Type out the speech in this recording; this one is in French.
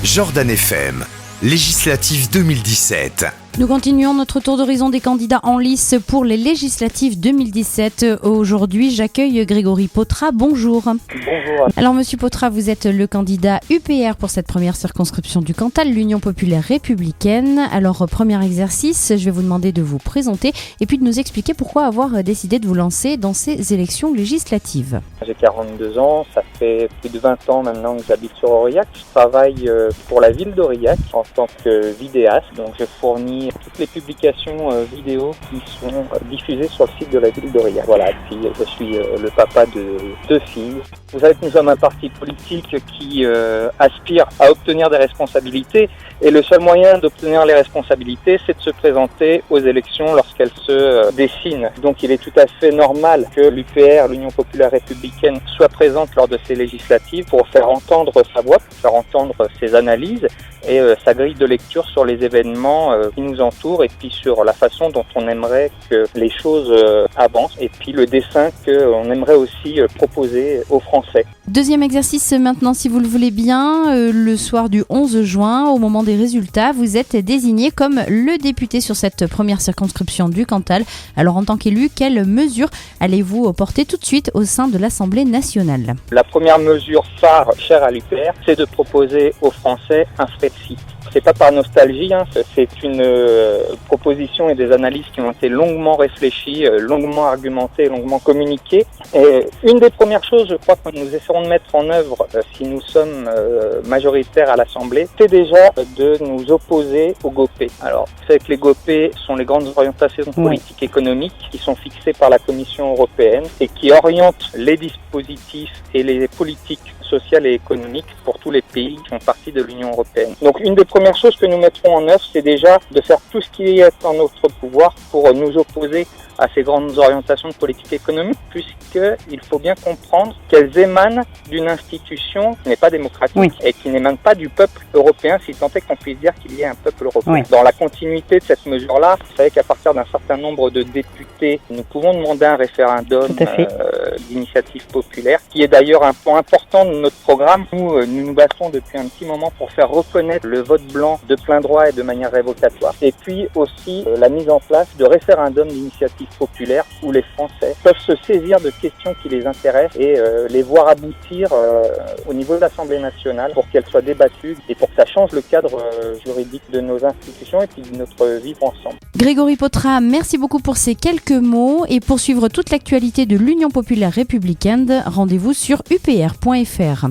Jordan FM, législative 2017. Nous continuons notre tour d'horizon des candidats en lice pour les législatives 2017. Aujourd'hui, j'accueille Grégory Potra. Bonjour. Bonjour. Alors, Monsieur Potra, vous êtes le candidat UPR pour cette première circonscription du Cantal, l'Union populaire républicaine. Alors, premier exercice, je vais vous demander de vous présenter et puis de nous expliquer pourquoi avoir décidé de vous lancer dans ces élections législatives. J'ai 42 ans, ça fait plus de 20 ans maintenant que j'habite sur Aurillac. Je travaille pour la ville d'Aurillac en tant que vidéaste, donc je fournis toutes les publications vidéo qui sont diffusées sur le site de la ville d'Aurillac. Voilà, puis je suis le papa de 2 filles. Vous savez que nous sommes un parti politique qui aspire à obtenir des responsabilités et le seul moyen d'obtenir les responsabilités, c'est de se présenter aux élections lorsqu'elles se dessinent. Donc il est tout à fait normal que l'UPR, l'Union populaire républicaine, soit présente lors de ces législatives pour faire entendre sa voix, pour faire entendre ses analyses et sa grille de lecture sur les événements qui nous entourent et puis sur la façon dont on aimerait que les choses avancent et puis le dessin qu'on aimerait aussi proposer aux Français. Deuxième exercice maintenant, si vous le voulez bien, le soir du 11 juin, au moment des résultats, vous êtes désigné comme le député sur cette première circonscription du Cantal. Alors en tant qu'élu, quelles mesures allez-vous porter tout de suite au sein de l'Assemblée nationale ? La première mesure phare chère à l'UPR, c'est de proposer aux Français un frais de site. C'est pas par nostalgie, c'est une proposition et des analyses qui ont été longuement réfléchies, longuement argumentées, longuement communiquées. Et une des premières choses, je crois, que nous essaierons de mettre en œuvre si nous sommes majoritaires à l'Assemblée, c'est déjà de nous opposer aux GOPE. Alors, vous savez que les GOPE sont les grandes orientations politiques économiques qui sont fixées par la Commission européenne et qui orientent les dispositifs et les politiques sociales et économiques pour tous les pays qui font partie de l'Union européenne. Donc une des premières choses que nous mettrons en œuvre, c'est déjà de faire tout ce qui est en notre pouvoir pour nous opposer à ces grandes orientations de politique économique, puisqu'il faut bien comprendre qu'elles émanent d'une institution qui n'est pas démocratique et qui n'émane pas du peuple européen, si tant est qu'on puisse dire qu'il y ait un peuple européen. Dans la continuité de cette mesure-là, vous savez qu'à partir d'un certain nombre de députés, nous pouvons demander un référendum d'initiative populaire, qui est d'ailleurs un point important de notre programme. Nous nous battons depuis un petit moment pour faire reconnaître le vote blanc de plein droit et de manière révocatoire. Et puis aussi la mise en place de référendums d'initiative populaire où les Français peuvent se saisir de questions qui les intéressent et les voir aboutir au niveau de l'Assemblée nationale pour qu'elles soient débattues et pour que ça change le cadre juridique de nos institutions et puis de notre vivre ensemble. Grégory Potra, merci beaucoup pour ces quelques mots et pour suivre toute l'actualité de l'Union populaire républicaine, rendez-vous sur upr.fr.